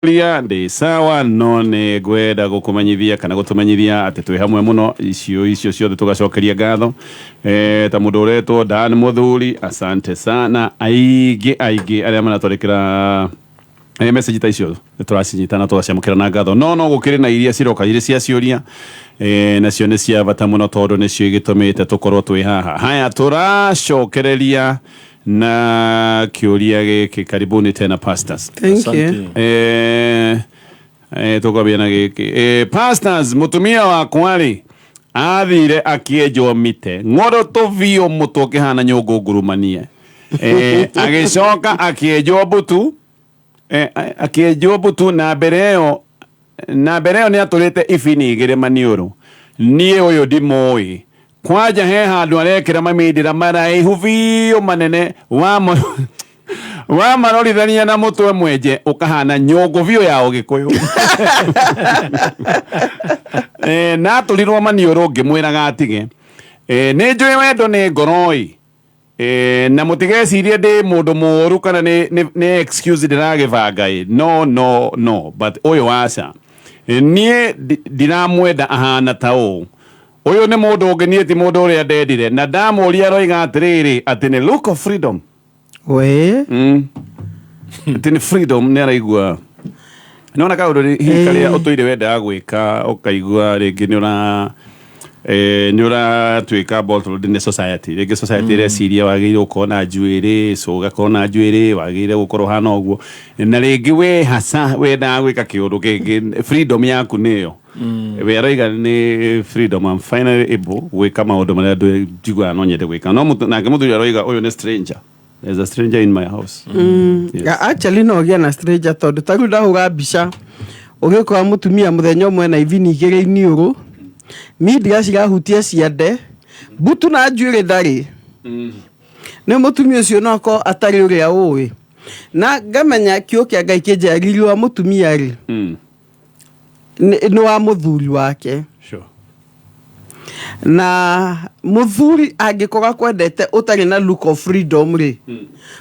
Ria ndi sawa none gwenda gukumanyithia kana gutumanyithia ati twi hamwe muno icio ciothe tugacokeria ngatho ta mundu uretwo Dan Muthuri asante sana aigi aria manatwarekera message ta icio turacinyitana tugaciamukira na ngatho no gukiri na iria ciroka iria cia ciuria nacio ni cia bata muno tondu nicio igitumite tukorwo twi haha haya turacokereria na kiuria giki karibuni tena pastors. Thank you. Tukabia na giki pastors mutumia wakwa ri athire akienjwo mite ngoro tovio mutu kihana nyungu ngurumanie agicoka akienjwo butu na bereo ni aturite ifini igire maniuru nie uyu ndimoi kwaja he handu arekera mamindira maraihu biu manene wa marorithania na mutwe mwenje ukahana nyungu biu ya ugikuyu na turirwo maniuru ngimwiraga atige ni njui wendo ni ngoroi na mutigecirie ndi mundu muru kana ni excuse ndiragivanga no but uyu waca nie ndiramwenda ahana ta uu uyu ni mundu ungenie ti mundu uria ndendire na ndamuria roiga atiriri ati ni look of freedom we ati ni freedom ni araigua nona kaundu hikaria utuire wenda gwika ukaigua ringi ni ura twika bottled in the society rege society re siria wagire ukona njuiri so gakona njuiri wagire gukorwo hana oguo na ringi we hasa wenda gwika kiundu kingi freedom yaku niyo we araiga ni freedom I'm finally able gwika maundu maria njigua no nyende gwika no nake muthuri araiga uyu ni stranger. There's a stranger in my house. Yes. Actually no gia na stranger tondu taru ndahuga mbica ugikora mutumia muthenya umwe na ivini igire iniuru media cirahutia ciande butu na njuire ndari ne mutumia ucio no ko atari uria uwi na ngamenya kio kia Ngai kinjarirwa mutumia ri ni wa muthuri wake. Sure. Na muthuri angikora kwendete utari na look of freedom ri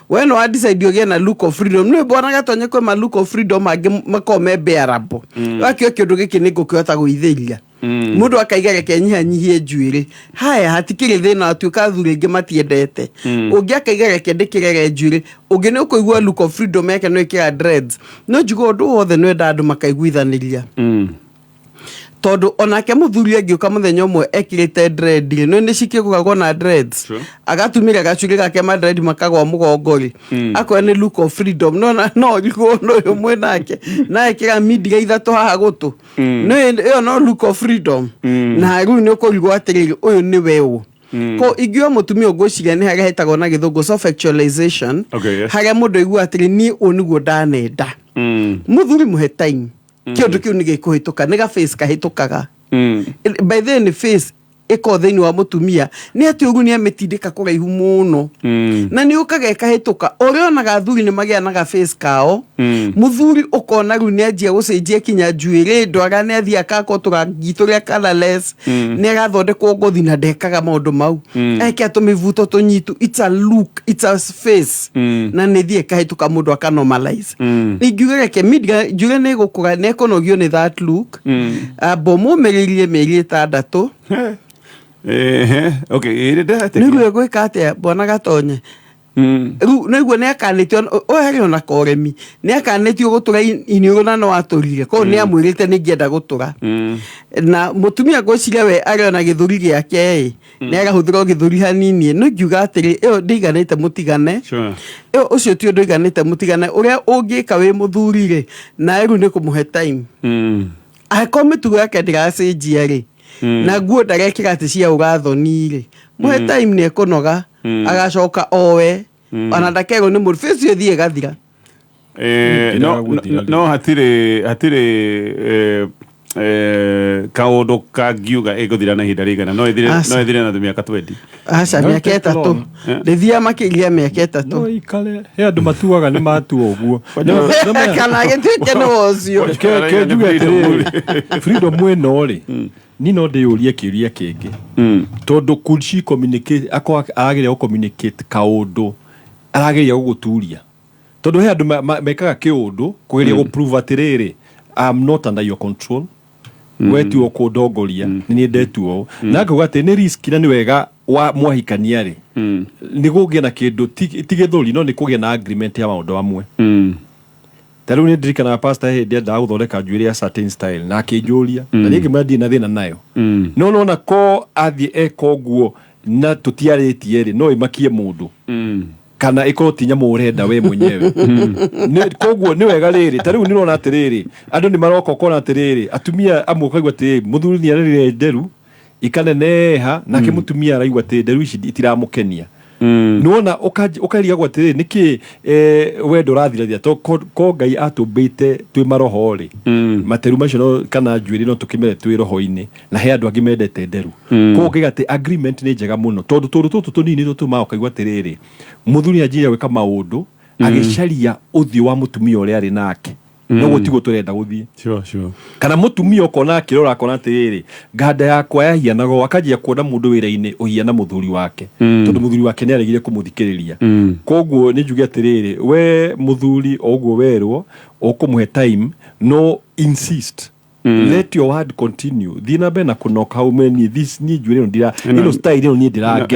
we no decide ogie na look of freedom no bona gatonye kwa ma look of freedom agi makome bearable wakio kindu giki ni ngukihota guitheria mundu akaiga reke nyihanyihie njuiri haya hatikiri thina atuika thuri ingi matiendete ungi akaiga reke ndikirere njuiri ungi ni ukuigua look of freedom yake no ikira dreads no njugo undu wothe no enda andu makaiguithaniria tondu onake muthuri angiuka muthenya umwe ekirite dread no ni cikigugagwo na dreads agatumira gacuri gake ma dread makagwa mugongori akwa ni look of freedom no rigo no yo mwenake na ekira media ithatu haha gutu no no look of freedom na riu ni ukurigwo atiriri uyu ni wewe ko igio mutumia ugociria ni haria hetagwo na githungu self actualization haria mundu igua atiri ni oniguo ndanenda muthuri muhe time kiondu kiu ni gikuhituka ni ga face kahitukaga by then face iko thini wa mutumia ni ati ugu ni ametindika kuraihu muno na ni ukaga kahituka oriona gathuri ni magia na ga face kao muthuri ukona ru ni ajia gucenjia kinya njuire ndwaga ni athia kako turangituria colorless ni agathondekwo ngothi na ndekaga maundu mau eke atumivuto tunyitu it's a look it's a face na ni thie kahituka mundu akanormalize ingiuge ke media njure ni gukura ne konogio ni that look bomo meririe meri 6 okay irida niwe gwika atia bona gatonye niguo ni akanitio oheri ona koremi ni akanitio gutura iniuruna no aturire ko ni amwirite ni ngienda gutura na mutumia ngociria we ariona githuri giake ni agahuthira githuri hanini no ngiuga atiri iyo ndiganite mutigane iyo ucio ti undu iganite mutigane uria ungika we muthurire na riu ni kumuhe time akomitugo yake ndiracenjia ri na guo ndarekira ati cia ugathonire muhe time ni ekonoga agacoka owe ona ndakego ni murfecio thie gathira no hatire kaundu kangiuga iguthira na hinda rigana no ithire na miaka 20 aca miaka 3 ndithia makiria miaka 3 no ikale he andu matuaga ni matu oguo kana gituike no ocio ke njuga freedom mweno ri ni no ndiyurie kiuria kingi tondu could she communicate akwa agire communicate kaundu arageria guguturia tondu he andu mekaga kiundu kugeria go prove atiriri I'm not under your control wetu kundongoria ni ndetuo na ngauga ati ni risk na ni wega wa mwahikania ri ni gugia na kindu tigithuri no ni kugia na agreement ya maundu amwe taru ni ndirikana pastor he ndia ndaguthondeka njuiri ya certain style na akinjuria na ningi mradi na thina nayo no na ko athie ekoguo na tutiaritie ri no imakie mundu kana ikoro tinya murenda we mwenyewe koguo ni wega riri tariu ni rona atiriri andu ni maroko kona atiriri atumia amwe kaigwa ati muthuri ni arire nderu ikaneneha nake mutumia araigwa ati nderu ici itiramukenia nuona ukariga gwa atiriri niki wendo rathirathia to ko Ngai atumbite twi maroho ri materu macio no kana njuiri no tukimere twi roho-ini na he andu angi mendete nderu ko ngiga ati agreement ni njega muno tondu tutu tunini tutuma ukaigwa atiriri muthuri anjira gwika maundu agicaria uthio wa mutumia uri ari nake no gutigo turenda guthie sure kana mutumia ukona akirora akona atiriri nganda yakwa yahianago akajia kuona mundu wira-ini uhiana muthuri wake tondu muthuri wake ni aregire kumuthikiriria koguo ni njuge atiriri we muthuri oguo werwo ukumuhe time no insist let your word continue thina bena kunoka how many this ni njure ndira ino style ino ni ndira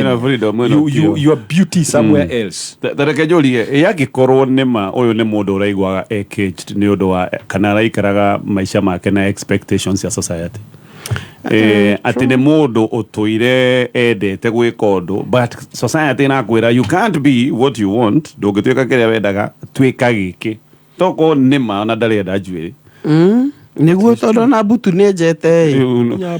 your beauty somewhere else tareke jolie yagikorwo nima uyu ni mundu uraigwaga caged ni undu wa kana raikaraga maisha make na expectations ya society ati ni mundu utuire endete gwika undu but society na kwira you can't be what you want ndungituika kiria wendaga twika giki toko nima na ndarenda njuiri niguo tondu na butu ni njete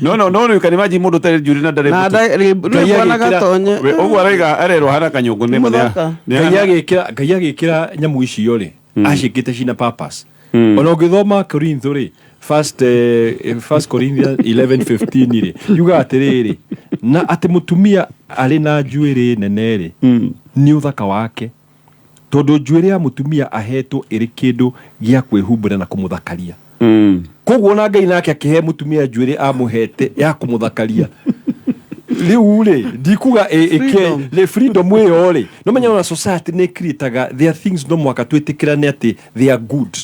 no you can imagine mundu tari njuri na ndare butu na bwana gatonye uguo araiga arero hana kanyungu ni Ngai agikira nyamu ici yo ri acikite cina purpose ona ungithoma Korintho ri first Corinthians 11:15 ri yuga atiriri na ati mutumia ari na njuiri nene ri ni uthaka wake tondu njuiri ya mutumia ahetwo iri kindu gia kwihumbira na kumuthakaria koguo na Ngai nake akihe mutumia njuiri amuhete ya kumuthakaria riu ri ndikuga le freedom yo ri no menya na society ne creataga their things no mwaka twitikirane ati they are good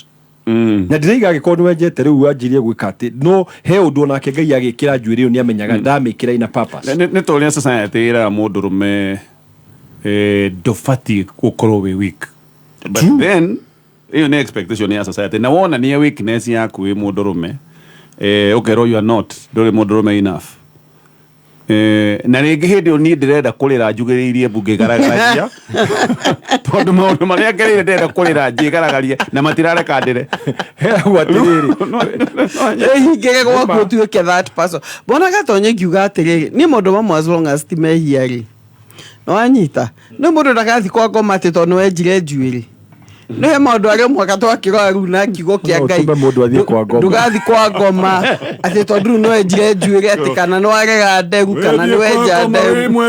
na ndiriga gikorwo wenjete riu anjirie gwika ati no he undu nake Ngai agikira njuiri ni amenyaga ndamikira ina purpose ne toria society ira mundu rume dofati gukorwo we weak but then iyo ni expectation ya society na wona ni weakness yaku wi mundu rume ukero you are not nduri mundu rume enough na ringi hindi ni ndirenda kurira njugiriirie bunge garagaria tondu maundu maria ngerire ndirenda kurira njigaragarie na matirareka ndire watiriri hingege gwaku tuike that person bona gatonye ngiuga atiriri ni mundu mamwe as long as timehia ri no anyita no mundu ndagathi kwa ngoma ati tondu wenjire njuiri no he maundu aria mwaka twakirora riu na kiugo kia Ngai ndugathi kwa ngoma ati tondu no wenjire njuiri ati kana no arega ndegu kana ni wenja ndegu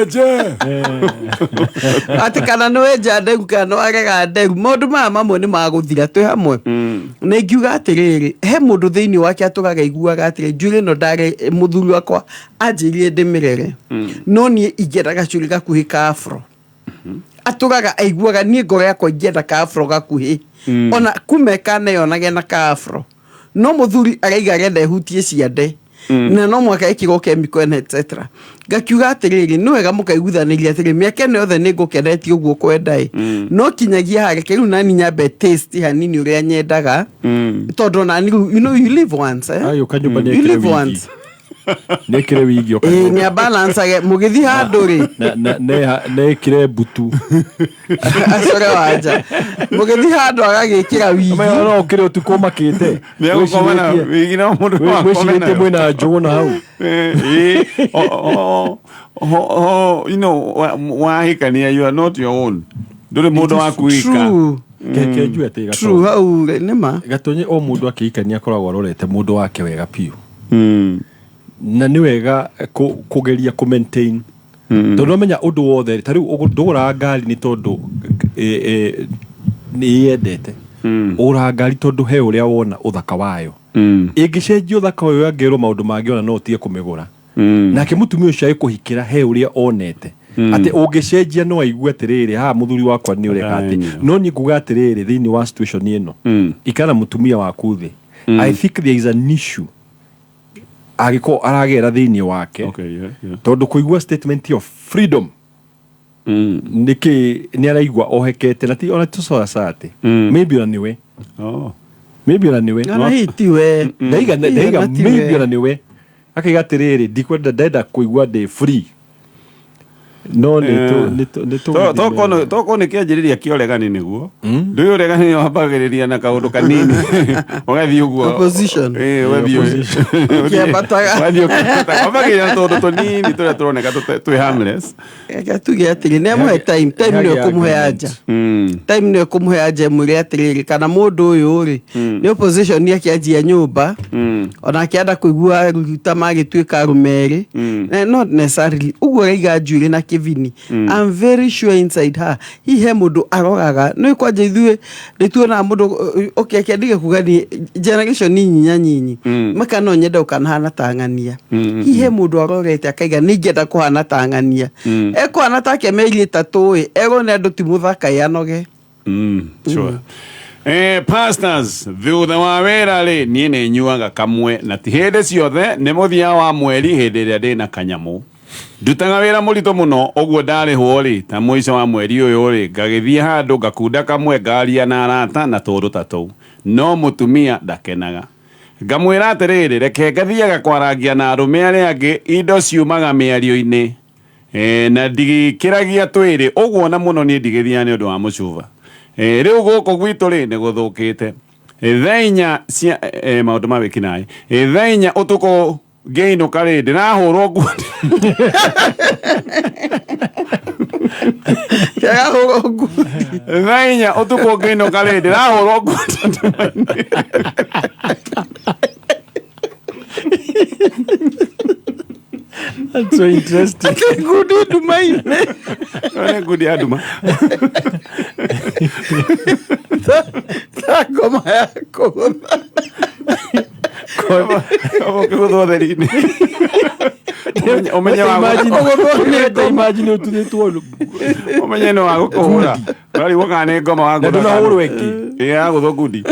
ati kana no wenja ndegu kana no arega ndegu maundu maya mamwe ni maguthira twi hamwe ni ngiuga atiriri he mundu thiini wake aturaga iguaga atiri njuiri no ndare muthuri wakwa anjirie ndimirere no ni ingeraga curi gakuhi ka afro aturaga aiguaga ni ngoro yakwa ingenda ka afro gakuhi ona kumeka na yonage na ka afro no muthuri araiga renda ehutie ciande na no mwaka ikigo chemical etc gakiuga atiriri no wega mukaiguthaniria atiri miaka ne othe ni ngukeneti uguo kwendai no kinyagia hareke riu nani nyambe taste hanini uria nyendaga tondu nani you know you live once ayo kanyumba ni you live once nekire wigio kana ni balance age mugithi handu ri na nekire butu asore waja mugithi handu agagikira wigi no kire utuko makite ni ukomana wigi na mundu wa komana mwena jona hau you know wahikania you are not your own nduri mundu wa kuika kekejwe ati gato true hau nima gatonye o mundu akikania koragwo arorete mundu wake wega piu na ni wega kugeria ku maintain tondu menya undu wothe tariu ndugura ngari ni tondu ni yendete ura ngari tondu he uria wona uthaka wayo ingicenjia uthaka wayo angero maundu mangi ona no tie kumigura nake mutumia ucio aikuhikira he uria onete ati ungicenjia no aigue atiriri ha muthuri wakwa ni ureka ati no ni nguga atiriri thini wa situation ino ikana mutumia waku thi I think there is an issue agiko aragera thini wake tondu kuigua statement of freedom niki ni araigua ohekete na ti ona tusora sate maybe ona niwe maybe ona niwe ndaiga maybe ona niwe akiga atiriri ndikwenda ndenda kuigua ndi free no toko nä kä anjä kä oregani nä guo ndå ä oregani wambagä rä ria na kaå ndå kanini ågathiä å guo wambagä rä na tå ndå tå nini tå rä a tå roneka twä tuge atä rä nä amå he time nä å kå må he anja time nä å kå må he anja mwä re atä rä rä kana må ndå å yå rä nä opposition nä akä anjia nyå mba ona akä enda kå igua ruta magä tuä ka arå merä not necessarily å guo raiga njuä na kivini I'm very sure inside her he mundu arogaga no kwanja ithuĩ nĩtuona mundu okeke ndige kuga ni generation nyinyi makano nyenda ukanahana tangania he mundu arogete akaiga ningenda kuhana tangania ekwana take meri 3 ego ne andu ti muthaka yanoge sure pastors thutha wa wera ri nie ne nyuaga kamwe na ti hende ciothe nĩ mũthia wa mweri hĩndĩ ĩrĩa ndĩ na kanyamu ndutaga wira murito muno oguo ndarihwo ri ta muico wa mweri uyu ri ngagithie handu ngakunda kamwe ngaria na arata na tundu tatu no mutumia ndakenaga ngamwira atiriri reke ngathiaga kwarangia na arume aria angi indo ciumaga miario-ini na ndigikiragia twiri oguo na muno ni ndigithia ni undu wa mucuba riu guku gwitu ri ni guthukite thainya cia maundu ma wikinae thainya utuku Gain okare ndirahurwo ngundi ndirahurwo ngundi thainya utuko gain okare ndirahurwo ngundi That's so interesting. Ngundi dumaine ole ngundi aduma ta ngoma yako Como que vou dar ini? Imagine utude tuolo. Omenye no ago kohura. Bali wakane ngoma wago. Ndona huru eki. Ago thogudi.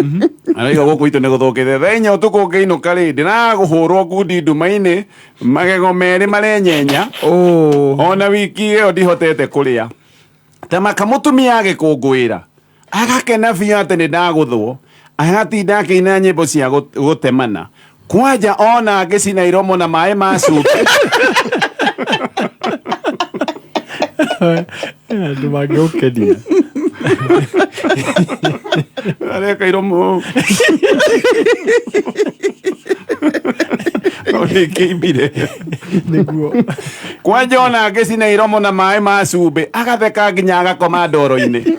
Araiga goko ito ne gothokete. Thenya utuko geino kale ndirago hurwo ngudi ndumaine magego mere marenyenya. Ona wiki iyo ndihotete kuria. Tamaka mutumia agikungwira. Agakena biũ atĩ nĩ ndaguthwo agatinda akĩina nyĩmbo cia gũtemana kwanja ona ngĩcina iromo na maĩ ma cumbĩ andũ mangĩũkenia areka iromo nĩkĩimbire nĩguo kwanja ona ngĩcina iromo na maĩ ma cumbĩ agatheka nginya agakoma ndoro-inĩ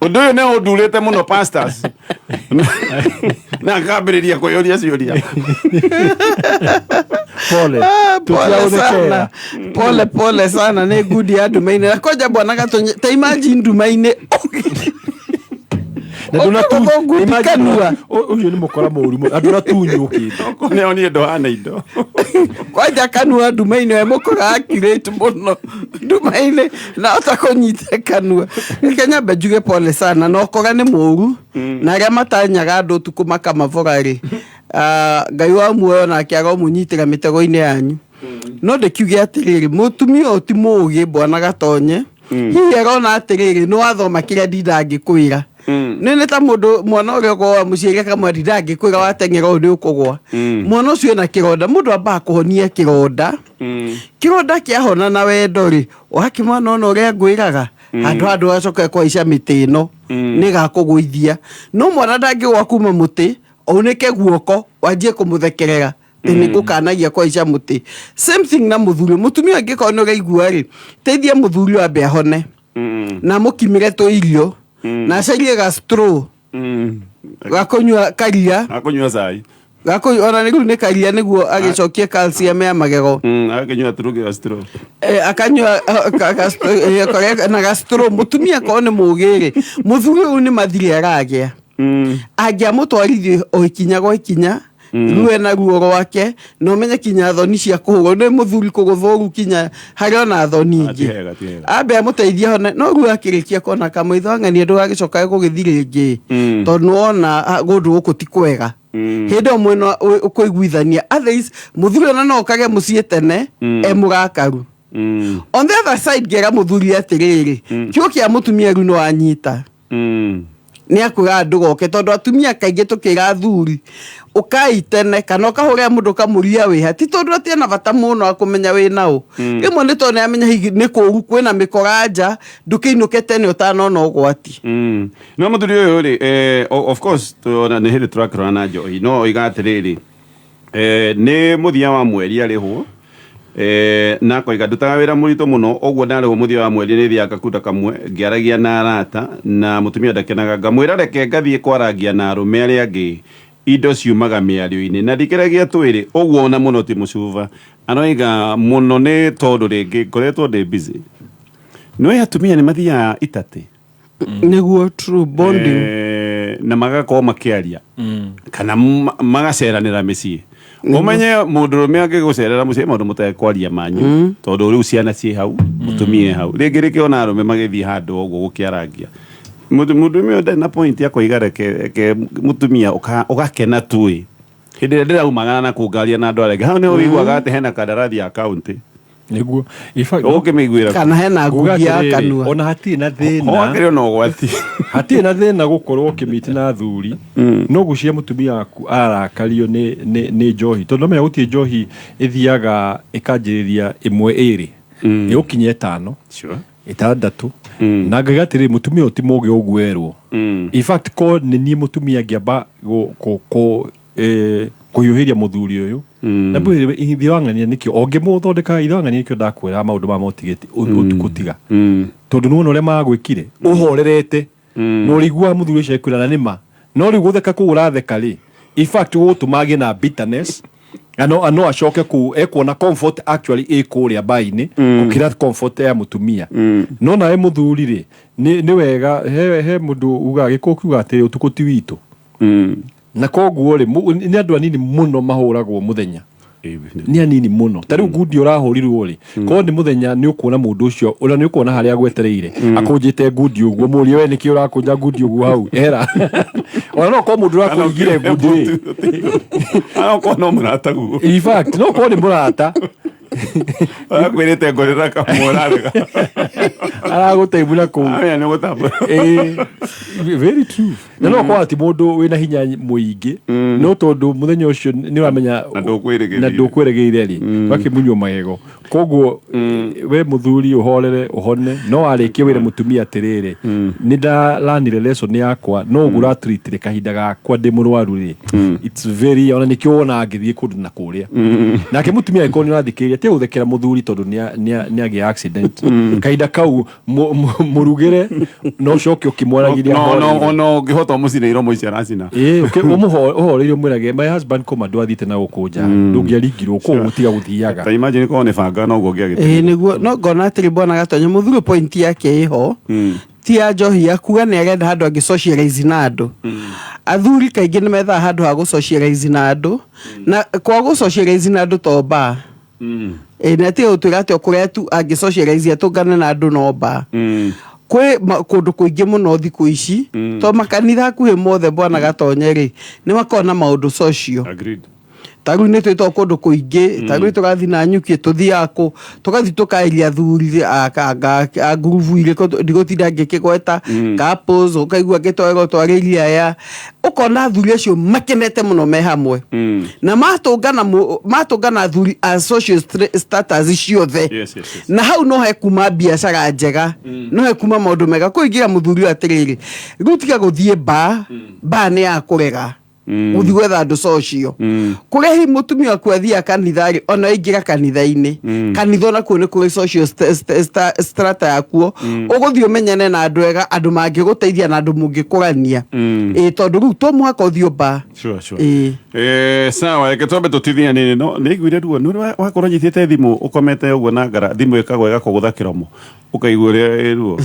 undu uyu ne udurite muno pastors na ngambiriria kuyoria ciuria pole sana ne ngudi ya ndumaine na koja bwana gatonye ta imagine ndumaine na ndona tu imagine uyu ni mukora murimu andura tunyukite ne oni ndo hana indo kwaja kanua ndumaine we mukora accurate muno ndumaine na utakonyite kanua Kenya bejuge pole sana no koga ni muru na ria matanyaga andu tukumaka mavogari ngai wa muoyo na akiaga munyitira mitego-ini yanyu no ndekiuge atiriri mutumia oti mugi bwana gatonye hihi arona atiriri no athoma kiria ndindangikwira nene ta mundu mwana uria kwa muciire kamwe ndindangikwira wateng'era undi ukugwa mwana ucio na kironda mundu amba kuhonia kironda kironda kiahona na wendo ri wakimwana ona uria ngwiraga andu acoke kwa ica miti ino ni gakugwithia no mwana ndangigwa kuma muti aunike guoko wanjie kumuthekerera ni gukanagia kwa ica muti same thing na muthuri mutumia angikona uraigua ri teithia muthuri ambe ahone na mukimire to irio na carie ga straw gakunywa karia akunywa cai ona nigu ni karia niguo agicokie calcium ya magego akinywa turugi ga straw akanywa na ga straw mutumia kone mugire muthuri uyu ni mathiri aragia angia mutwarithie o ikinya gwa ikinya ruo na ruo rwake no menye kinya thoni cia kuhurwo ni muthuri kuguthoru kinya hari ona thoni ingi ambe amuteithia hone no ruo akirikia kona kamwitho ang'ania ndugagicoka gugithiringi tondu ona gundu guku ti kwega hindo mwena ukuiguithania others muthuri ona no kage mucie tene emurakaru on the other side gera muthuri atiriri kio kia mutumia ru no anyita ni akura andu goke tondu atumia kaingi tukira thuri ukaitene kana ukahurira mundu kamuria wiha ti tondu atina bata muno akumenya winao imwe ni tondu amenya higi ni kuru kwina mikora nja ndukiinuke tene utanona ugwati no muthuri uyu ri of course tuna ni hili turakorana njohi no igatiriri ni muthia wa mweri arihwo na koiga ndutaga wira murito muno ogwo ndarihwo muthia wa mweri ni thia kakuda kamwe ngiaragia na arata na mutumia ndakenaga ngamwira reke ngathie kwaragia na arume aria angi indo ciumaga miario-ini na ndikiragia twiri ogwo na muno ti mucuva anoiga muno ni tondu ringi ngoretwo ndi busy no atumia ni mathia itate niguo true bonding na magakorwo makiaria kana magaceranira micii umenye mundurume angigucerera mucii maundu mutekwaria manyu tondu riu ciana ci hau mutumie hau ringi rikiona arume magithii handu ogwo gukiaragia mudume nda na point ya koiga reke mutumia ugakena tui hindi ndiraumaga na kungaria na andu arenge hau ni uiguaga ati hena kandarathi ya county niguo ifa ukimiguira kana hena ngugi ya kanua ona hati na thina wakire no gwati hati na thina gukorwo kimiti na thuri no gucia mutumia aku arakario ni njohi tondu me gutie njohi ithiaga ikanjiriria imwe iri iukinye 5 sure itandatu na ngagatiri mutumia uti muge ugwerwo in fact ko ni mutumia ngiamba kuyuhiria muthuri uyu na bwe ithiwangania nikio ongimuthondeka ithwangania nikio ndakwira maundu ma motigeti utukutiga tondu nuno ule magwikire uhorerete no rigwa muthuri ucio ekwira na nima no rigutheka ku uratheka ri in fact gutumage na bitterness ano acoke ku ekuona comfort actually ekuria baini ukira comfort ya mutumia no nae muthuri ri ni wega he mundu uga gikuku ati utuku ti witu na koguo ri ni andu anini muno mahuragwo muthenya ni anini muno tari ngudi urahurirwo ri ko ni muthenya ni ukuona mundu ucio ura ni ukuona haria gwetereire akunjite ngudi uguo muri we niki urakunja ngudi uguo hau era ona no ko mundu urakungire ngudi ana ko no murata guo in fact no ko ni murata akwirite ngorera kamurarega araguteibula ku aya ni gutamba very true no ko ati mundu wina hinya muingi no tondu muthenya ucio ni wamenya na ndukwiregeire ri bakimunyo magego koguo we muthuri uhorere uhone no arikie wire mutumia atiriri ni ndaranire lesson yakwa no gura treat kahinda gakwa ndi murwaru ri it's very ona nikio ona ngithie kundu na kuria nake mutumia ikoni rathikiria te uthekera muthuri tondu ni agi accident kahinda kau murugire no coke ukimwaragiria no ngihota mucine iro muici aracina umuhoreire mwirage my husband koma ndwathite na gukunja ndungiaringirwo ko gutiga guthiaga ta imagine ko ne banga no go giagite niguo no ngona atiri bona gatonye muthuri point yake iho ti njohi akuga ni arenda handu angi socialize na andu athuri kaingi ni metha handu ha gu socialize na andu na kwa gu socialize na andu to ba na ti uturate okuria tu angi socialize atungana na andu no ba kwe kundu kuingi muno thiku ici to makanitha kuhe mothe bona gatonye ri ni makona maundu social agreed taru ni twito kundu kuingi taru tugathi na nyuki tuthiako tugathi tukairia thuri a groove ile ko ndigotinda ngikigweta couples ukaigua gitoego twariria ya ukona thuri acio makenete muno me hamwe na matungana thuri a social status ciothe na hau no he kuma biacara njega no he kuma maundu mega kuingira muthuri atiriri gutiga guthie ba ni akurega uthi gwetha andu socio kurehi mutumia kwathia kanithari ona ingira kanitha-ini kanitha na kuo ni kuri social strata yakuo uguthio menyane na andu ega andu mangiguteithia na andu mungikurania tondu riu to mwaka uthio ba sure sawa reke twambe tutithia nini no niguire ruo ni wakorwo nyitite thimu ukomete uguo na ngara thimu ikagwa igakugutha kiromo ukaigua ruo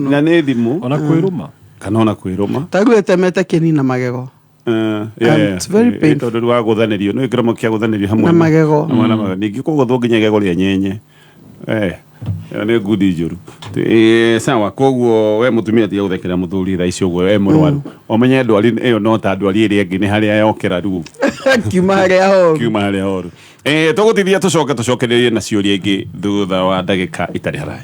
na ni thimu ona kwiruma kana ona kwiruma taru etemete kini na magego It's very painful. Tondu wa guthanirio no ikiramo kia guthanirio hamwe na magego ningi kuguthwo nginya gego ria nyenye ne good injuru sawa koguo we mutumia ti guthekera muthuri tha icio gwe we murwaru omenye ndwari iyo no ta ndwari iri engi ni haria yokera ru kiuma haria horu tugutithia tucokererie na ciuria ingi thutha wa ndagika itari haraya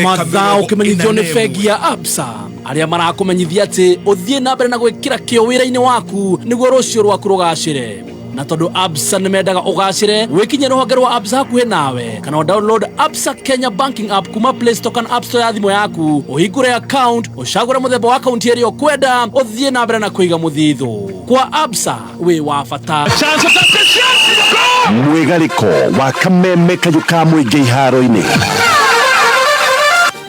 mathaa ukimenyithio nĩ bengi ya Absa arĩa marakũmenyithia atĩ ũthiĩ na mbere na gwĩkĩra kĩo wĩra-inĩ waku nĩguo rũciũ rwaku rũgacĩre na tondũ Absa nĩ mendaga ũgacĩre wĩkinye rũhonge rwa Absa hakuhĩ nawe kana download Absa Kenya Banking App kuma Play Store kana App Store ya thimũ yaku ũhingũre account ũcagũre mũthemba wa account ĩrĩa ũkwenda ũthiĩ na mbere na kũiga mũthithũ kwa Absa wĩ wa bata mwigariko wa kameme kayuka mũingĩ iharo-inĩ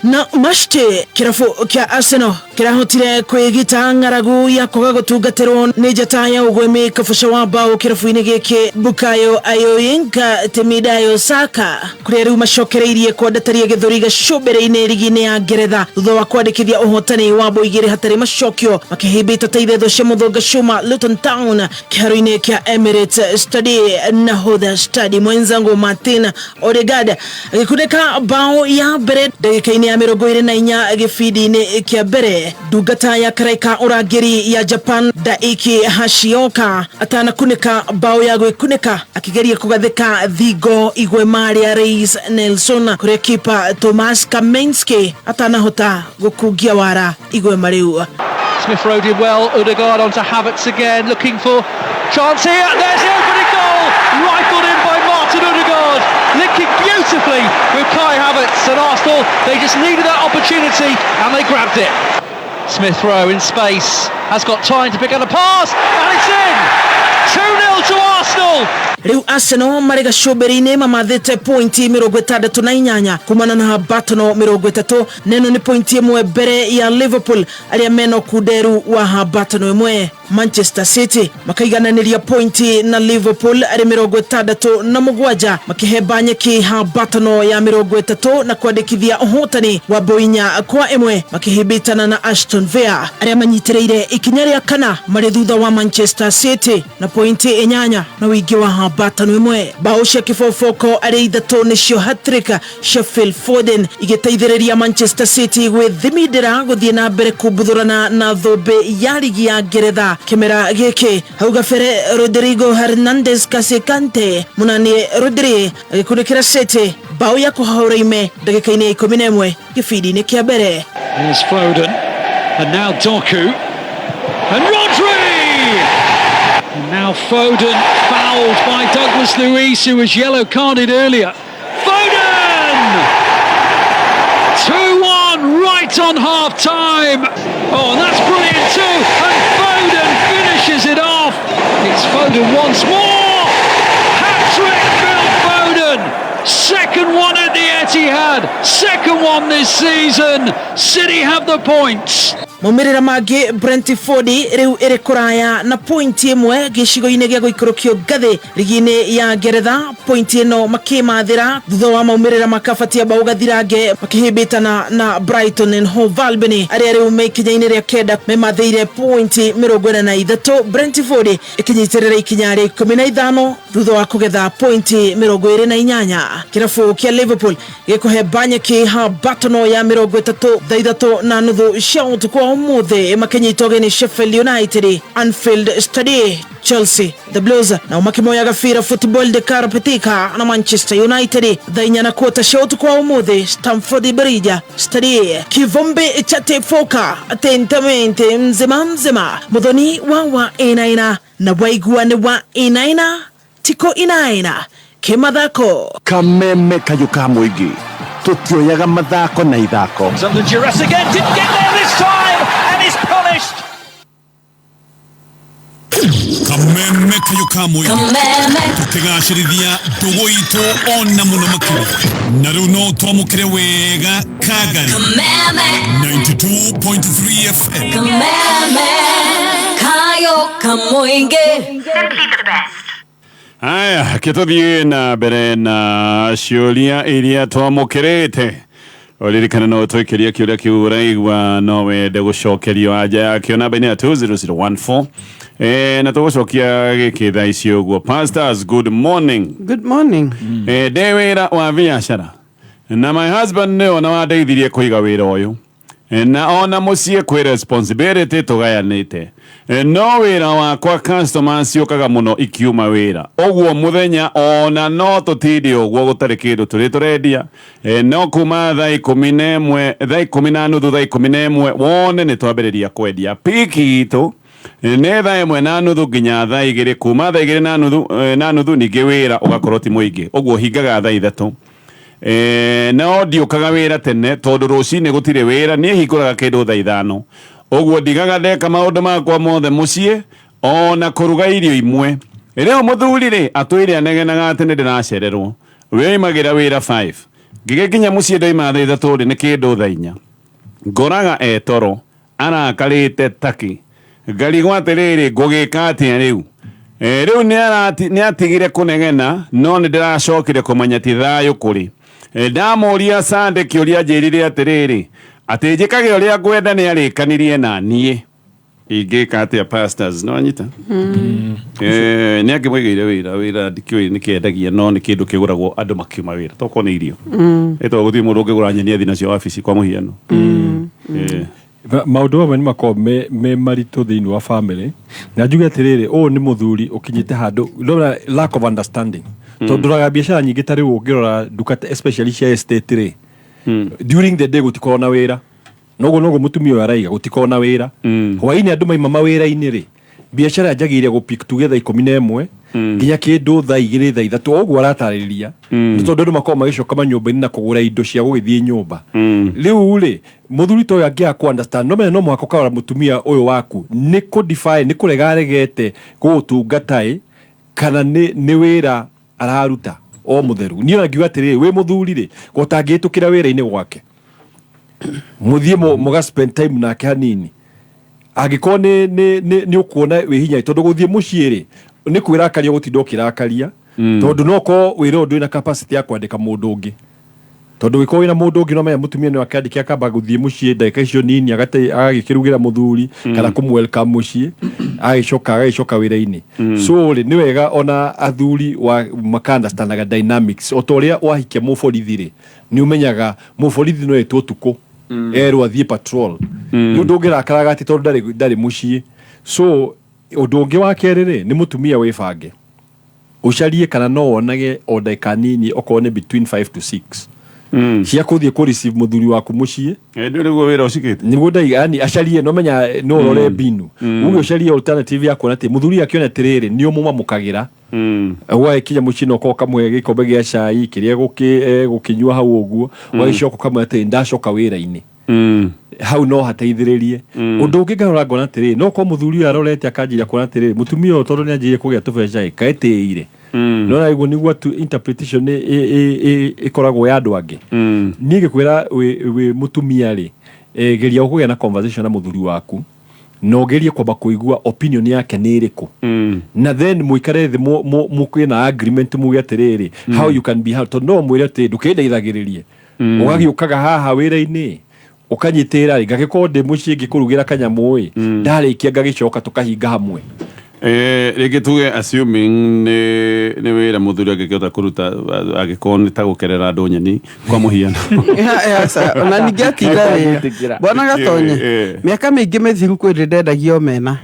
na mashte kirafu kia Arsenal kirahotire kwigita ng'aragu ya kwaga gutungatirwo ni njata ya ugwemi kabusha wa bao kirafu-inĩ gĩkĩ Bukayo Ayoyinka Temidayo Saka kuria riu macokereirie kwandataria gĩthũri gacũmbĩrĩ-inĩ rigi-inĩ ya Ngeretha thutha wa kwandĩkithia ũhotani wa bao igĩrĩ hatarĩ macokio makĩhĩmbĩte ta ithetho cia mũthũnga cuma Luton Town kĩharo-inĩ kĩa Emirates Stadium nahodha stadium mwenzangu Martin Odegaard agĩkunĩka bao ya mbere ndagĩka-inĩ ya 24 gĩbindi-inĩ kĩa mbere ndungata ya karaika urangiri ya Japan Daiki Hashioka atanakunĩka bao ya gwĩkunĩka akĩgeria kũgathĩka thingo igwema rĩa Reis Nelson kuria kipa Thomas Kamenski atanahota gũkungia wara igwema rĩu. Smith Rowe did well. Odegaard onto Havertz again, looking for chance here. There's the opening goal, rifled in by Martin Odegaard, linking beautifully with Kai Havertz and Arsenal. They just needed that opportunity and they grabbed it. Smith Rowe in space has got time to pick up the pass and it's in. 2-0 to Arsenal. Riu Arsenal marĩ gacũmbĩrĩ-inĩ mamathĩte pointi 68 kumana na Habatano 30 neno nĩ pointi ĩmwe mbere ya Liverpool arĩa mena kunderu wa Habatano ĩmwe. Manchester City makaigananĩria pointi na Liverpool arĩ 67 makĩhemba nyeki Habatano ya 30 na kwandĩkithia ũhotani wa boinya kwa ĩmwe makĩhĩmbĩtana na Aston Villa arĩa manyitĩrĩire ikinya rĩa kana marĩ thutha wa Manchester City na pointi 8 na wĩingĩ wa Habatano ĩmwe. Bao cia kĩboboko arĩ ithatũ nĩcio hat-trick cia Phil Foden igĩteithĩrĩria Manchester City gwĩthimindĩra gũthiĩ na mbere kũmbuthũrana na thũmbĩ ya ligi ya Ngeretha kimera gĩkĩ. Hau gabere Rodrigo Hernandez Casikante munanie Rodri agĩkunĩkĩra City bao ya kũhahũra ime ndagĩka-inĩ ya 11 gĩbindi-inĩ kĩa mbere. Here's Foden and now Doku and Rodri. And now Foden fouled by Douglas Luiz, who was yellow carded earlier. Foden! 2-1 right on half time. Oh, and that's brilliant too. And Foden finishes it off. It's Foden once more. Hat-trick Phil Foden. Second one at the Etihad. Second one this season. City have the points. Maumĩrĩra mangĩ Brentford rĩu ĩrĩ kũraya na pointi ĩmwe gĩcigo-inĩ gĩa gũikũrũkio ngathĩ ligi-inĩ ya Ngeretha. Pointi ĩno makĩmathĩra thutha wa maumĩrĩra makabatia bao gathirange makĩhĩmbĩtana na Brighton and Hove Albion arĩa rĩu me ikinya-inĩ rĩa kenda memathĩire pointi 43. Brentford ĩkĩnyitĩrĩra ikinya rĩa 15 thutha wa kũgetha pointi 28. Kĩrabu kĩa Liverpool gĩkũhe banyeki Habatano ya 33 na nuthu cia ũtukũ umuthi makinyitwo geni Sheffield United Anfield Stadium. Chelsea the Blues na makimoya gabira Football de Carpetica na Manchester United thainya na kuota shot kwa umuthi Stamford Bridge Stadium. Kivombe chate foka atentamente mzima muthoni wa inaina na waiguane wa inaina tiko inaina kimathako kameme kayuka mũingĩ tutioyaga mathako na ithako. Something Jurassic again didn't get there this time and is polished. Kameme kayuka mũingĩ tukigacĩrithia ndũgũ itũ ona mũno makĩria na rĩu no twamũkĩre wega Kagari 92.3 FM. Kameme kayuka mũingĩ, simply for the best. Aya, kĩtũthiĩ na mbere na ciũria iria twamũkĩrĩte Oririkana no twekeria kiuria kiu uraigwa no wende gucokerio aja kio namba-ini ya 20014 na tugucokia gikitha icio uguo. Pastors, good morning. Good morning. De wira wa biashara na my husband ne ona wadeithirie kuiga wira uyu na ona mucie kwi responsibility tugayanite no wira wakwa customers ciukaga muno ikiuma wira oguo muthenya ona no tutindi oguo gutari kindu turi turendia no kuma thaa 11 thaa 10 thaa 11 wone ni twambiriria kwendia piki itu ne thaa 1:30 nginya thaa 2 kuma thaa 2:30 ningi wira ugakorwo ti muingi oguo hingaga thaa 3 no ndiukaga wira tene tondu rucini gutire wira ni hinguraga kindu thaa 5 oguo ndigaga ndeka maundu makwa mothe mucie ona kuruga irio imwe riu muthuri ri atwire anegenaga ati ni ndiracererwo we imagira wira 5 ngigikinya mucie ndoima thaa 3 ri ni kindu thaa 4 ngoraga etoro arakarite taki ngarigwo atiriri ngugika atia riu riu ni atigire kunegena no ni ndiracokire kumenya ti thayu kuri ndamuria Sande kiuria njirire atiriri ati njikage uria ngwenda ni arikanirie na nie ingika atia pastors no anyita ni akimwigire wira ndikiwe ni kiendagia no ni kindu kiguragwo andu makiuma wira toko ni irio eto guthi mundu ngigura nyeni athi nacio office kwa muhiano maundu mamwe ni makorwo me maritu thiini wa family na njuge atiriri ni muthuri ukinyite handu ndona lack of understanding tonduraga biashara nyingi tari ungirora duka especially cia estate ri during the day gutikorwo na wira nogo mutumia araiga gutikorwo na wira hwaini andu maima mawira-ini ri biashara njagire gupik together 11 nginya kindu thaa 2 thaa 3 oguo aratariria tondu andu makorwo magicoka manyumba-ini na kugura indo cia gugithie nyumba riu ri muthuri to yangia ku understand no mena no mwako kawara mutumia uyu waku ni ku define ni kurega regete gutungatai kana ni wira araruta o mutheru ni ngiuga atiriri we muthuri ri gotangitukira wira-ini gwake muthie muga spend time nake hanini agiko ni ukuona we hinya tondu guthie mucie ri ni kwirakaria gutinda kirakaria tondu noko wira undu ina capacity ya kwandika mundu ungi tondu wiko wina mundu ungi no menya mutumia ni wakandiki akamba guthie mucie ndagika icio nini agagikirugira muthuri kana kumwelcome mucie agicoka wira-ini so ri ni wega ona athuri wa makandastanaga dynamics otoria wahikia muborithi ri ni umenyaga muborithi no etwo utuku erwa thie patrol ni ndungirakaraga ati tondu ndari mucie so undu ungi wa keri ri ni mutumia wibange ucarie kana no wonage o ndagika nini okorwo between 5 to 6 cia kuthie ku receive muthuri waku mucie ndio niguo wira ucikite niguo ndaigani acarie no menya no rore binu uguo ucarie alternative ya kuona ati muthuri akiona tiriri ni umumamukagira wa ikinya mucie no ko kamwe gikombe gia cai kiria gukinyua hau uguo wa icoko kamwe ati ndacoka wira-ini hau no hateithiririe undu ungi ngarora ngona atiri no ko muthuri arorete akanjira kuona atiri mutumia uyu tondu ni anjire kugia tubeca kaeteire no na iguo niguo interpretation ikoragwo ya andu angi ni gikwira we mutumia ri geria kugia na conversation na muthuri waku no gerie kwamba kuigua opinion yake ni iriku na then muikare the mukwina agreement mugi atiriri how you can be how to no mwire ati ndukindeithagiririe ugagiukaga haha wira-ini ukanyitira ri ngagikorwo ndi mucie ngikurugira kanyamu ndarikia ngagicoka tukahinga hamwe rege tuge assuming ni wira muthuri agikota kuruta agikorwo ni ta gukerera andu nyeni kwa muhiano ona ningi atinda wira bona gatonye miaka mingi mithiru kwiri ndendagia omena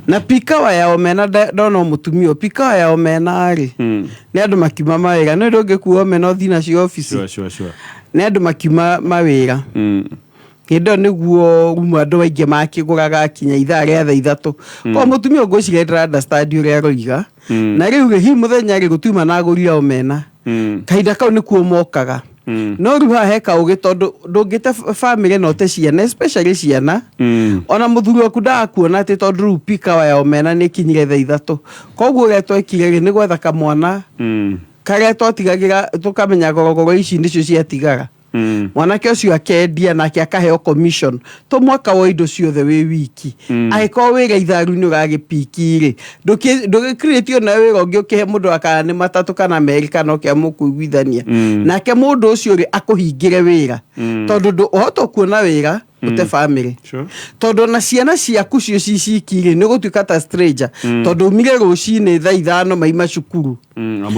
na pikawa ya omena ndona mutumia pikawa ya omena ri ni andu makiuma mawira no ndungikuwa omena uthi nacio office sure ni andu makiuma mawira hindo niguo andu aingi makiguraga kinya ithaa ria thaa 3 ko mutumia ngwiciria ndira understand uria roiga na riu hi muthenya ri gutuma na agurira omena kahinda kau nikuo mokaga no ruha heka ugi tondu ndungite family no te ciana especially ciana ona muthuri waku ndakuona ati tondu ru pikawa ya omena ni kinyire thaa 3 koguo retwa ikire ni gwetha kamwana karia twotigagira tukamenya gorogoro ici ndicio ciatigaga mwanake ucio akendia nake akaheo commission to mwaka wa indo ciothe wi wiki agiko wira itharu-ini uragipiki-ri ndugikritio na wira ungi ukihe mundu akana ni matatu kana meri kana ukia mukuiguithania nake mundu ucio ri akuhingire wira tondu nduhota kuona wira ute family tondu na ciana ciaku cio cicikire ni gutuika ta stranger tondu umire rucini thaa 5 maima cukuru na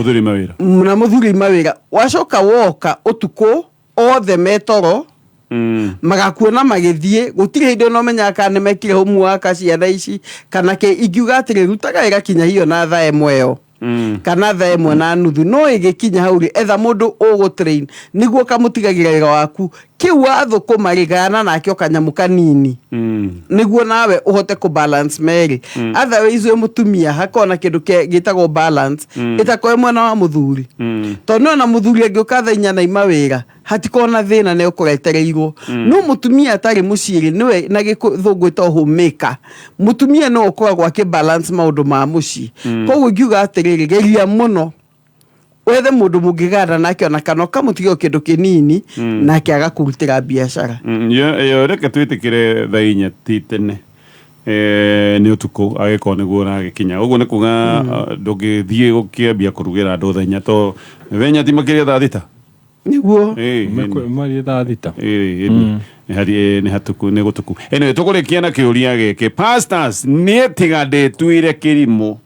muthuri mawira wacoka woka utuku othe metoro magakuona magithie gutire hindi no menya kana mekire homework ciana ici kana ke ingiuga atiri rutaga igakinya hiyo na thaa imwe yo kana thaa imwe na nuthu no igikinya hauri etha mundu ugutrain niguo kamutigagira wira waku kiu wathukuma rigana nake okanyamu kanini niguo nawe uhote ku balance meri otherwise we mutumia hakona kindu gitagwo balance itako mwena wa muthuri tondu na muthuri angiuka thaa 4 na imawira hatikona thina ne ukuretereirwo no mutumia atari muciri niwe na githungu to homemaker mutumia no ukoragwo akibalance maundu ma muci koguo ngiuga atiriri geria muno wethe mundu mungigana nake ona kana kamutigio kindu kinini nake agakurutira biashara yo reke twitikire thaa 4 titene ni utuku agiko niguo nagikinya uguo ni kuga ndungithie gukiambia kurugira andu thenya to thenya ti makiria thaa 6 niguo mari thaa 6 ni hatuku ni gutuku ene tukurikia na kiuria gike pastors ni tiga ndituire kirimo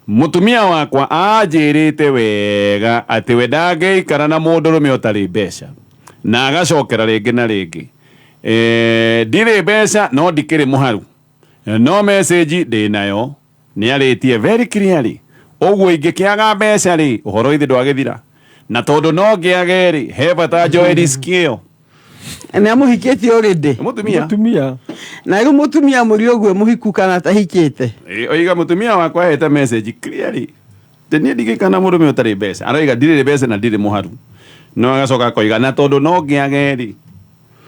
mutumia wakwa ajirite wega ati we ndangeikara na mundurume utari mbeca na agacokera ringi na ringi ndiri mbeca no ndikiri muharu no message ndinayo ni aritie very clearly uguo ingikiaga mbeca ri uhoro ithi ndwagithira na tondu no ngiage ri he bata njoe risk iyo na muhikete already mutumia na ru mutumia muri ogwe muhiku kana tahikete oiga mutumia wakwa heta message clearly tenia ndigikana murume utari mbeca aroiga ndiri mbeca na ndiri muharu no agacoka koiga na tondu no ngiage ri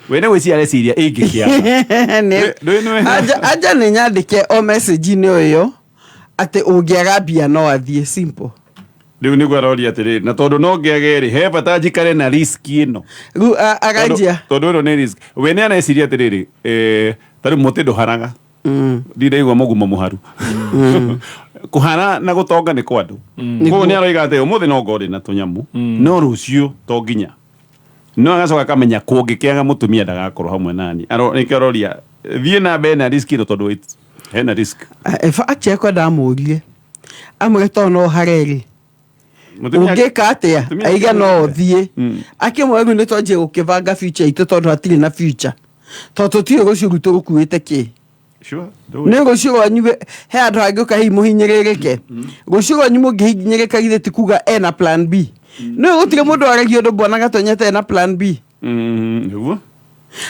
wene wisi areciria ingikia aja ni nyandike o message ni oyo ate ungiaga bia no athie simple riu ni gwaroria atiri na tondu no ngiageri he bata njikare na risk ino ru agajia tondu ro ni risk we ni aneciria atiriri tari muti nduharaga ndiraigua mugumo muharu kuhara na gutonga ni kwandu ko ni aroiga ati umuthi no ngori na tunyamu no rucio to nginya no agacoka kamenya kungikiaga mutumia ndagakorwo hamwe nani nikiroria thie na bena risk ino tondu hena risk acha kwa damurie amwe tono hareri ungeka atia aiga no thie akimwe ni toje ukivanga future itu tondu hatiri na future tondu tio gucuruto gukuite ki sure ne gucuro anyuge he andu angiuka hi muhinyirike gucuro nyumu ngihinyirika githe tikuga na plan B no gutire mundu aragio ndo bona gatonyete na plan B niguo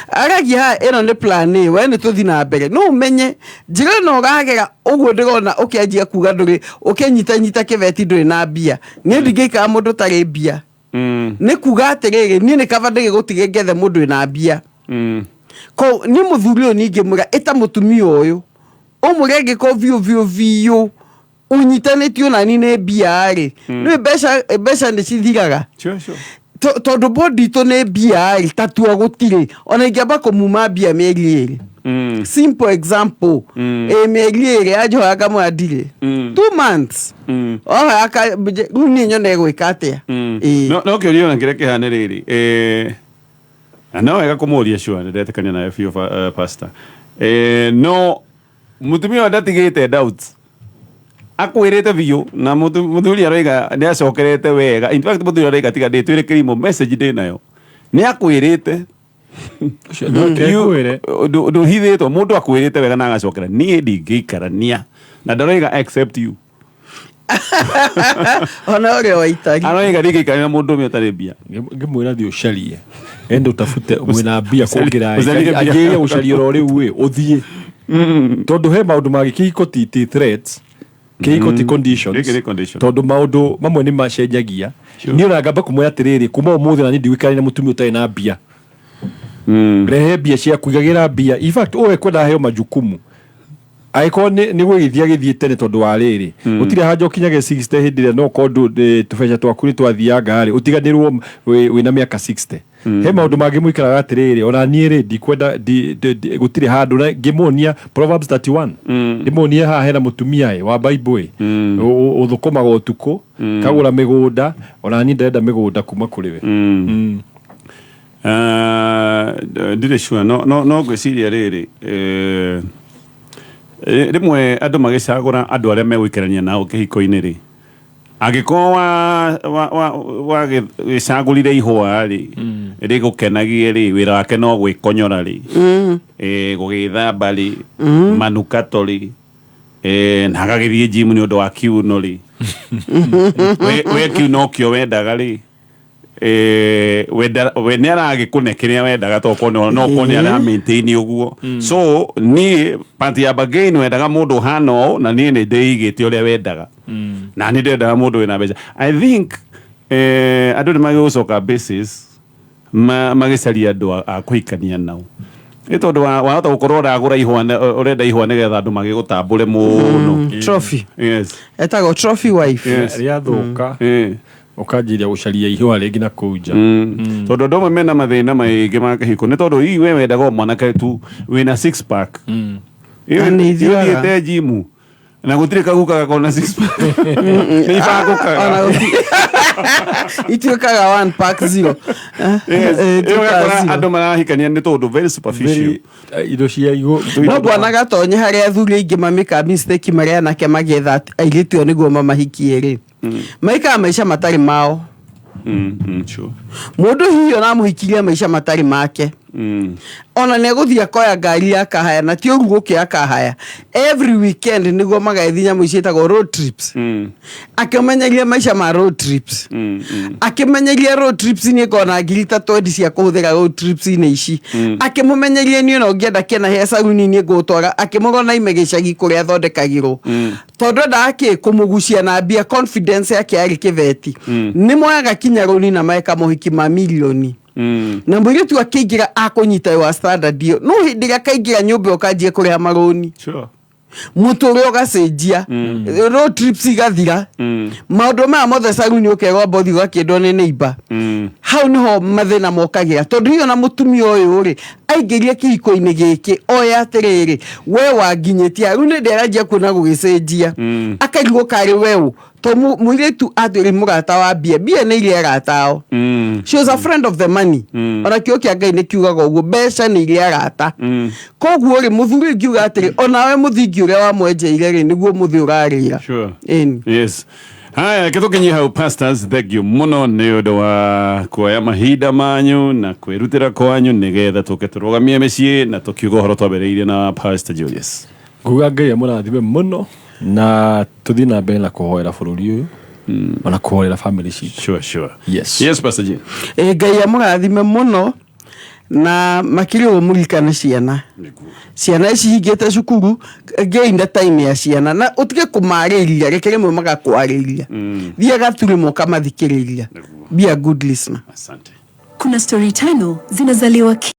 aragia eno ni plan A we ni tuthi na mbere no umenye njira no gagera uguo ndirona ukianjia kuga nduri ukinyita kiveti nduri na bia ni ndigika mundu tari bia ni kuga atiriri ni ni kava ndigi gutige ngethe mundu na bia ko ni muthuri o ningi muga eta mutumia uyu umurege ko vio unyitanitio na ni ne bia ri ni besha ni cithiraga sure tondu body to ne bia tatua gutire ona ingamba kumuma bia meri simple example meri ajo akama adire 2 months aka ninyo nego ikatea no kiurio na kire kihane riri no wega kumuria sure ndetekania na fio pastor no mutumia ndatigite doubts akwirite biu na muthuri aroiga ni acokerete wega in fact muthuri aroiga tiga nditwire kirimo message ndinayo ni akwirite ndu hithitwo mundu akwirite wega na agacokera ni ndingiikarania na ndaroiga accept you ona ore waitagi aroiga ndingiikarania mundu umwe utari bia ngimwira thi ucarie ende utafute mwina bia kugira agiria ucarie ro riu we uthie tondu he maundu magikiko titi threats keiko ti conditions tondu maundu mamwe ni macenjagia ni uragamba kumwe atiriri kuma umuthi na ni ndiwikari na mutumia utai na bia rehe bia cia kuigagira bia in fact owe kwenda heo majukumu aiko ni gwithia githie tene tondu wa riri utire haja ukinyage 60 hindire no kondu tufeca twakuri twathianga ri utiganirwo wina miaka 60 he maundu mangi muikaraga atiriri ona nie ri ndikwenda gutire handu na ngimuonia Proverbs 31 ndimuonia haha hena mutumia wa Bible uthukumaga utuku kagura migunda ona ni ndenda migunda kuma kuri we ndire sure no gwiciria riri rimwe andu magicagura andu aria megwikarania nao kihiko-ini ri agiko wa gicagurire ihwa ri rigukenagie ri wira wake no gwikonyora ri gugithamba ri manukato ri na agagithie gym ni undu wa kiuno ri we kiuno kio wendaga ri we nĩaragĩkũne kĩrĩa wendaga toko no kone ara maintain uguo so ni pati ya bagain wendaga mũndũ hana ũũ na niĩ nĩ ndĩigĩte ũrĩa wendaga na nĩ ndendaga mũndũ wĩna mbeca I think andũ nĩ magĩgũcoka basis magĩcaria andũ a kũhikania nao nĩ tondũ wahota gũkorwo ũragũra ihwa ũrenda ihwa nĩgetha andũ magĩgũtambũre mũno trophy yes etagwo trophy wife rĩathũka ukanjiria gucaria ihwa ringi na kuja tondu ndomwe mena mathina maingi ma kihiko ni tondu ii we wendaga mwanake tu wina 6 pack ni thiete gym na gutire kaguka gakona 6 pack ni ibaguka ituikaga 1 pack 0 andu marahikania ni tondu very superficial indo cia igo no bwana gatonye haria athuri ingi mamika mistake maria nake magetha aigitio niguo mamahikie ri maika maisha matari mao sure mundu hiyo na muhikiria maisha matari make ona neguthia koya ngari ya kahaya na tio ruguke ya kahaya every weekend niguo magaithinya muicitago road trips akimenyeria maisha ma road trips akimenyeria road trips ni kona ngirita 20 cia kuhuthira road trips ni ici akimumenyeria ni no ngienda kena he saruni ni ngutwara akimugona imegicagi kuria thondekagirwo tondu ndaki kumugucia na bia confidence yake ari kiveti ni moyaga kinya runi na maeka muhiki ma milioni na mbere tu akigira akunyita wa standard dio no hindiga kaigira nyumba ukanjie kuria maroni sure mutore ugacenjia road trips igathira maundu ma mothe saruni ukegwa bothi gakindwo ni neighbor hau niho mathina mokagira tondu hiyo na mutumia uyu ri aingirie kihiko-ini giki oya atiriri we wanginyitia riu ni nderanjia kuona gugicenjia akarigwo kari wewe to muiretu athiri mugata wa bia ni ile agatao she was a friend of the money ona kio kia ngai ni kiugaga uguo mbeca ni ile agata koguo ri muthuri ngiuga atiri ona we muthingi uria wa mwenjeire ri niguo muthi urarira sure yes haya kitukinyia hau pastors thank you muno ni undu wa kuoya mahinda manyu na kwirutira kwanyu nigetha tuke turugamie micii na tukiuga horo twambiriirie na Pastor Julius nguga ngai amurathime muno na tuthi na mbere na kuhoera bururi uyu ona kuhoera family citu sure yes Pastor G ngai amurathime muno na makiri umurikana ciana ici hingite cukuru ngeinda time ya ciana na utige kumariria rekere mwe magakwariria thia gaturi moka mathikiriria be a good listener asante kuna story tano zinazaliwa